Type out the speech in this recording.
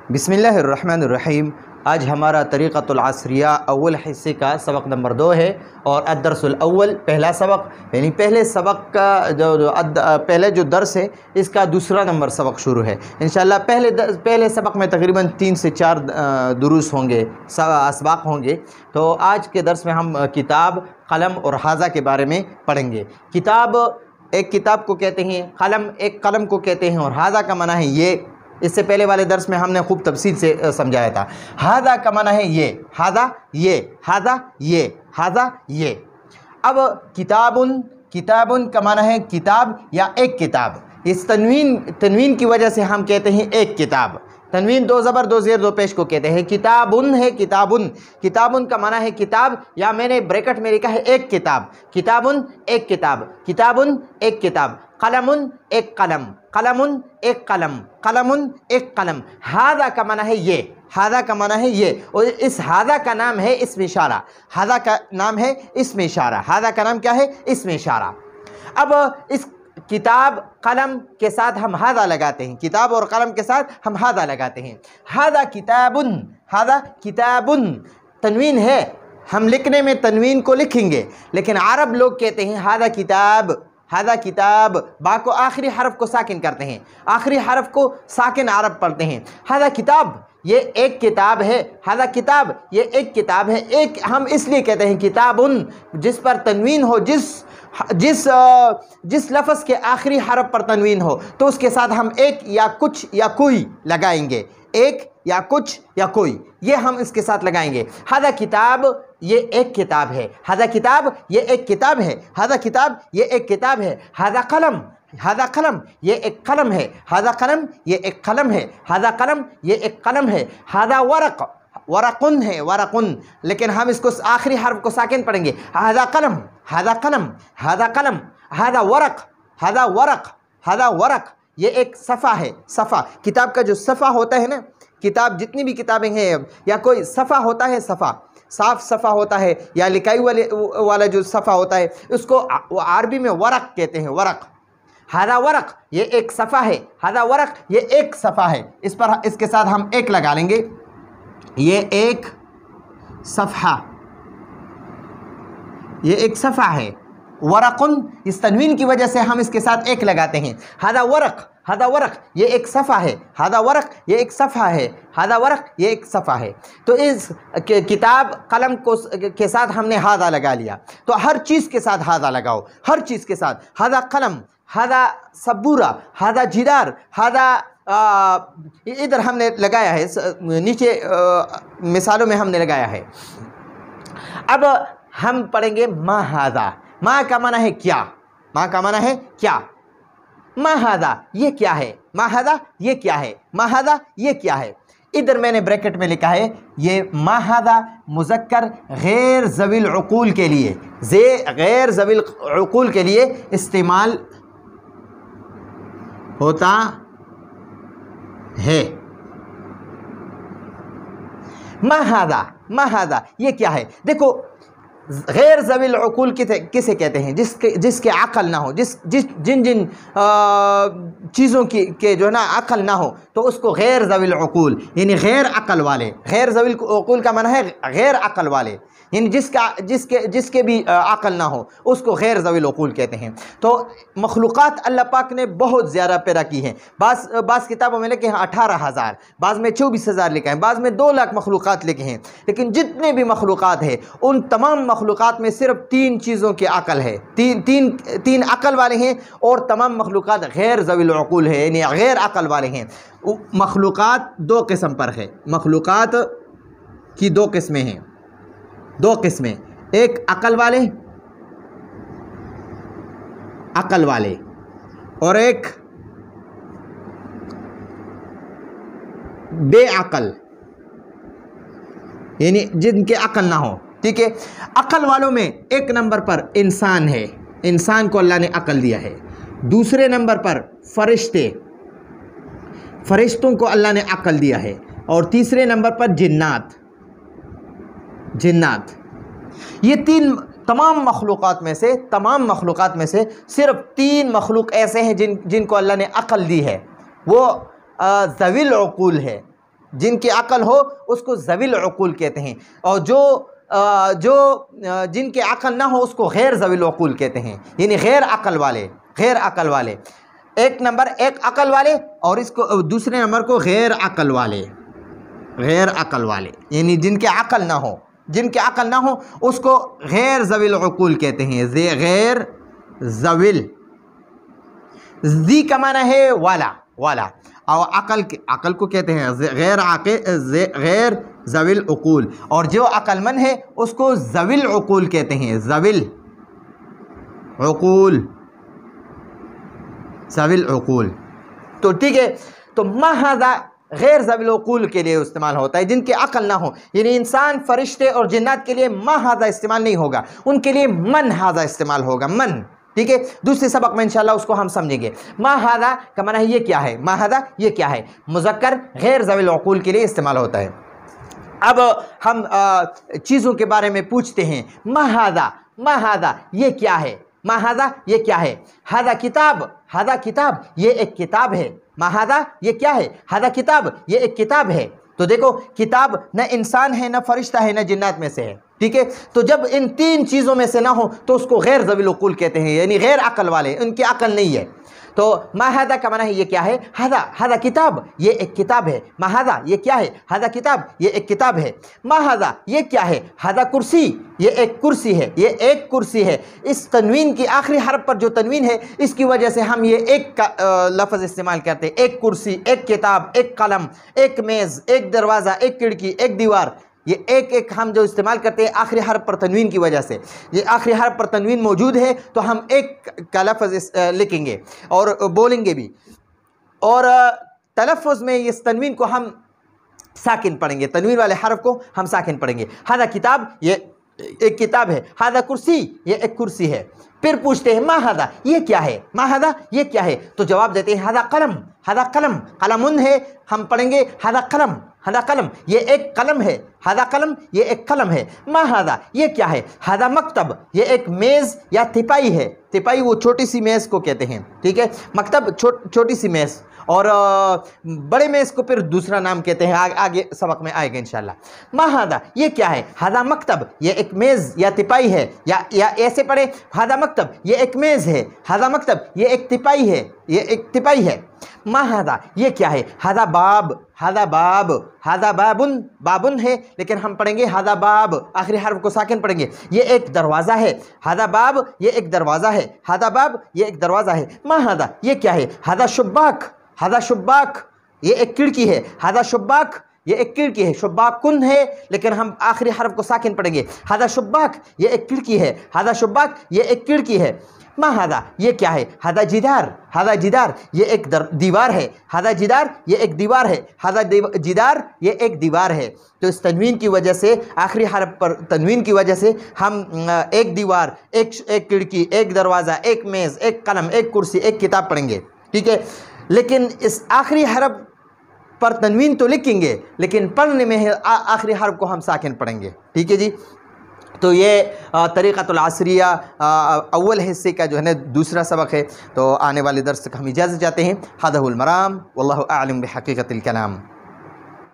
بسم اللہ الرحمن الرحیم۔ آج ہمارا طریقۃ العصریہ اول حصے کا سبق نمبر 2 ہے، اور الدرس الاول پہلا سبق، یعنی پہلے سبق کا پہلے جو درس ہے اس کا دوسرا نمبر سبق شروع ہے انشاءاللہ۔ پہلے سبق میں تقریباً 3 سے 4 دروس ہوں گے، اسباق ہوں گے۔ تو آج کے درس میں ہم کتاب، قلم اور حاضہ کے بارے میں پڑھیں گے۔ کتاب ایک کتاب کو کہتے ہیں، قلم ایک قلم کو کہتے ہیں، اور حاضہ کا معنی ہے یہ۔ اس سے پہلے والے درس میں ہم نے خوب تفصیل سے سمجھایا تھا۔ حاضہ کا معنی ہے یہ، حاضہ یہ، حاضہ یہ، حاضہ یہ۔ اب کتابن کا معنی ہے کتاب یا ایک کتاب۔ اس تنوین کی وجہ سے ہم کہتے ہیں ایک کتاب۔ تنوین 2 زبر 2 زیر 2 پیش کو کہتے ہیں۔ کتابن ہے کتابن، کتابن کا معنی ہے کتاب، یا میں نے بریکٹ میں لکھا ہے ایک کتاب۔ کتابن ایک کتاب، کتابن ایک کتاب۔ قلمن ایک قلم، قلمن ایک قلم، قلمن ایک قلم۔ حاضہ کا معنی ہے یہ، حاضہ کا معنی ہے یہ، اور اس حاضہ کا نام ہے اسم اشارہ۔ حاضہ کا نام ہے اسم اشارہ۔ حاضہ کا نام کیا ہے؟ اسم اشارہ۔ اب اس کتاب قلم کے ساتھ ہم حاضہ لگاتے ہیں، کتاب اور قلم کے ساتھ ہم حاضہ لگاتے ہیں۔ حاضہ کتابن، حاضہ کتابن، تنوین ہے، ہم لکھنے میں تنوین کو لکھیں گے، لیکن عرب لوگ کہتے ہیں حاضہ کتاب، حاضہ کتاب، با کو آخری حرف کو ساکن کرتے ہیں، آخری حرف کو ساکن عرب پڑھتے ہیں۔ حاضہ کتاب یہ ایک کتاب ہے، حاضہ کتاب یہ ایک کتاب ہے۔ ایک ہم اس لیے کہتے ہیں کتابن، جس پر تنوین ہو، جس لفظ کے آخری حرف پر تنوین ہو تو اس کے ساتھ ہم ایک یا کچھ یا کوئی لگائیں گے، ایک یا کچھ یا کوئی، یہ ہم اس کے ساتھ لگائیں گے۔ حاضہ کتاب یہ ایک کتاب ہے، حاضہ کتاب یہ ایک کتاب ہے، حاضہ کتاب یہ ایک کتاب ہے۔ حاضہ قلم، حاضہ قلم یہ ایک قلم ہے، حاضہ قلم یہ ایک قلم ہے، حاضہ قلم یہ ایک قلم ہے۔ حاضہ ورق، ورقن ہے، ورقن، لیکن ہم اس کو آخری حرف کو ساکن پڑھیں گے۔ حاضہ قلم، حاضہ قلم، حاضہ قلم۔ حاضہ ورق، حاضہ ورق، حاضہ ورق یہ ایک صفحہ ہے، صفحہ۔ کتاب کا جو صفحہ ہوتا ہے نا، کتاب جتنی بھی کتابیں ہیں یا کوئی صفحہ ہوتا ہے، صفحہ صاف صفحہ ہوتا ہے یا لکائی والا جو صفحہ ہوتا ہے، اس کو عربی میں ورق کہتے ہیں، ورق۔ حاضہ ورق یہ ایک صفحہ ہے، حاضہ ورق یہ ایک صفحہ ہے۔ اس کے ساتھ ہم ایک لگا لیں گے، یہ ایک صفحہ، یہ ایک صفحہ ہے۔ ورقن، اس تنوین کی وجہ سے ہم اس کے ساتھ ایک لگاتے ہیں۔ حاضہ ورق، حاضہ ورق یہ ایک صفحہ ہے، حاضہ ورق یہ ایک صفحہ ہے، حاضہ ورق یہ ایک صفحہ ہے۔ تو اس کتاب قلم کے ساتھ ہم نے حاضہ لگا لیا، تو ہر چیز کے ساتھ حاضہ لگاؤ، ہر چیز کے ساتھ۔ حاضہ قلم، حاضہ سبورہ، حاضہ جدار، حاضہ ادھر ہم نے لگایا ہے، نیچے مثالوں میں ہم نے لگایا ہے۔ اب ہم پڑھیں گے ما حاضہ۔ ما کا معنی ہے کیا، ما کا معنی ہے کیا۔ ما حاضہ یہ کیا ہے، ما حاضہ یہ کیا ہے، ما حاضہ یہ کیا ہے۔ ادھر میں نے بریکٹ میں لکھا ہے، یہ ما حاضہ مذکر غیر ذوی العقول کے لیے، غیر ذوی العقول کے لیے استعمال ہوتا ہے۔ ما حاضہ، ما حاضہ یہ کیا ہے۔ دیکھو، غیر ذوی العقول کسے کہتے ہیں؟ جس کے عقل نہ ہو، جن چیزوں کے جو ہے نا عقل نہ ہو، تو اس کو غیر ذوی العقول، یعنی غیر عقل والے۔ غیر ذوی العقول کا معنی ہے غیر عقل والے، یعنی جس کے بھی عقل نہ ہو اس کو غیر ذوی العقول کہتے ہیں۔ تو مخلوقات اللہ پاک نے بہت زیادہ پیدا کی ہیں۔ بعض کتابوں میں لکھے ہیں 18,000، بعض میں 24,000 لکھے ہیں، بعض میں 2 لاکھ مخلوقات لکھے ہیں۔ لیکن جتنے بھی مخلوقات ہیں ان تمام مخلوقات میں صرف 3 چیزوں کی عقل ہے، تین عقل والے ہیں، اور تمام مخلوقات غیر ذوی العقول ہیں، یعنی غیر عقل والے ہیں۔ مخلوقات 2 قسم پر ہے، مخلوقات کی 2 قسمیں ہیں، 2 قسمیں، ایک عقل والے اور ایک بے عقل، یعنی جن کے عقل نہ ہو۔ ٹھیک ہے، عقل والوں میں 1 نمبر پر انسان ہے، انسان کو اللہ نے عقل دیا ہے۔ دوسرے نمبر پر فرشتوں کو اللہ نے عقل دیا ہے، اور تیسرے نمبر پر جنات۔ یہ 3 تمام مخلوقات میں سے صرف 3 مخلوق ایسے ہیں جن کو اللہ نے عقل دی ہے، وہ ذوی العقول ہے، جن کی عقل ہو اس کو ذوی العقول کہتے ہیں، اور جن کی عقل نہ ہو اس کو غیر ذوی العقول کہتے ہیں، یعنی غیر عقل والے. ایک نمبر ایک عقل والے، اور اس کو دوسرے نمبر کو غیر عقل والے، یعنی جن کی عقل نہ ہو اس کو غیر ذوی العقول کہتے ہیں. غیر ذوی، ذی کا معنی ہے والا، اور عقل کو کہتے ہیں غیر ذوی العقول، اور جو عقل مند ہے اس کو ذوی العقول کہتے ہیں، ذوی العقول. تو ٹھیک ہے، تو ما ھذا غیر ذوی العقول کے لیے استعمال ہوتا ہے، جن کی عقل نہ ہو، یعنی انسان، فرشتے اور جنات کے لیے ما ھذا استعمال نہیں ہوگا، ان کے لیے من ھذا استعمال ہوگا، من. ٹھیک ہے، دوسرے سبق میں انشاءاللہ اس کو ہم سمجھیں گے. ما ھذا کا معنی ہے یہ کیا ہے، ما ھذا یہ کیا ہے، مذکر غیر ذوی العقول کے لیے استعمال ہوتا ہے. اب ہم چیزوں کے بارے میں پوچھتے ہیں. ما ھذا یہ کیا ہے، ما ھذا یہ کیا ہے. ھذا کتاب یہ ایک کتاب ہے. ما ھذا یہ کیا ہے، ھذا کتاب یہ ایک کتاب ہے. تو دیکھو، کتاب نہ انسان ہے، نہ فرشتہ ہے، نہ جنات میں سے ہے. ٹھیک ہے، تو جب ان تین چیزوں میں سے نہ ہو تو اس کو غیر ذوی العقول کہتے ہیں، یعنی غیر عقل والے، ان کی عقل نہیں ہے. تو ما ھذا کا معنی ہے یہ کیا ہے، ھذا کتاب یہ ایک کتاب ہے. ما ھذا یہ کیا ہے، ھذا کتاب یہ ایک کتاب ہے. ما ھذا یہ کیا ہے، ھذا کرسی یہ ایک کرسی ہے. اس تنوین کی آخری حرف پر جو تنوین ہے، اس کی وجہ سے ہم یہ ایک کا لفظ استعمال کرتے ہیں. ایک کرسی، ایک کتاب، ایک قلم، ایک میز، ایک دروازہ، ایک کھڑکی، ایک دیوار. یہ ایک ہم جو استعمال کرتے ہیں آخری حرف پر تنوین کی وجہ سے. یہ آخری حرف پر تنوین موجود ہے تو ہم ایک کا لفظ لکھیں گے اور بولیں گے بھی، اور تلفظ میں اس تنوین کو ہم ساکن پڑھیں گے، تنوین والے حرف کو ہم ساکن پڑھیں گے. ھذا کتاب یہ ایک کتاب ہے. ھذا کرسی یہ ایک کرسی ہے. پھر پوچھتے ہیں ما ھذا یہ کیا ہے، ما ھذا یہ کیا ہے. تو جواب دیتے ہیں ھذا قلم قلم ہے. ہم پڑھیں گے ھذا قلم یہ ایک قلم ہے. ھذا قلم یہ ایک قلم ہے. ما ھذا یہ کیا ہے، ھذا مکتب یہ ایک میز یا تپائی ہے. تپائی وہ چھوٹی سی میز کو کہتے ہیں. ٹھیک ہے، مکتب چھوٹی سی میز، اور بڑے میز کو پھر دوسرا نام کہتے ہیں، آگے سبق میں آئے گا انشاءاللہ. ما ھذا یہ کیا ہے، ھذا مکتب یہ ایک میز یا تپائی ہے. یا ایسے پڑھے، ھذا مکتب یہ ایک میز ہے، ھذا مکتب یہ ایک تپائی ہے. ما ھذا یہ کیا ہے، ھذا باب بابن ہے، لیکن ہم پڑھیں گے ھذا باب، آخری حرف کو ساکن پڑھیں گے. یہ ایک دروازہ ہے. ھذا باب یہ ایک دروازہ ہے. ھذا باب یہ ایک دروازہ ہے. ما ھذا یہ کیا ہے، ھذا شباک یہ ایک کھڑکی ہے. ھذا شباک یہ ایک کھڑکی ہے. شباکن ہے، لیکن ہم آخری حرف کو ساکن پڑھیں گے. ھذا شباک یہ ایک کھڑکی ہے. ھذا شباک یہ ایک کھڑکی ہے. ما ھذا یہ کیا ہے، ھذا جدار یہ ایک دیوار ہے. ھذا جدار یہ ایک دیوار ہے. ھذا جدار یہ ایک دیوار ہے. تو اس تنوین کی وجہ سے، آخری حرف پر تنوین کی وجہ سے ہم ایک دیوار، ایک کھڑکی، ایک دروازہ، ایک میز، ایک قلم، ایک کرسی، ایک کتاب پڑھیں گے. ٹھیک ہے، لیکن اس آخری حرف پر تنوین تو لکھیں گے، لیکن پڑھنے میں آخری حرف کو ہم ساکن پڑھیں گے. ٹھیک ہے جی. تو یہ طریقۃ العصریہ اول حصے کا جو ہے نا دوسرا سبق ہے. تو آنے والے درس تک ہم اجازت چاہتے ہیں. ھذا هو المرام واللہ اعلم بحقیقت الکلام.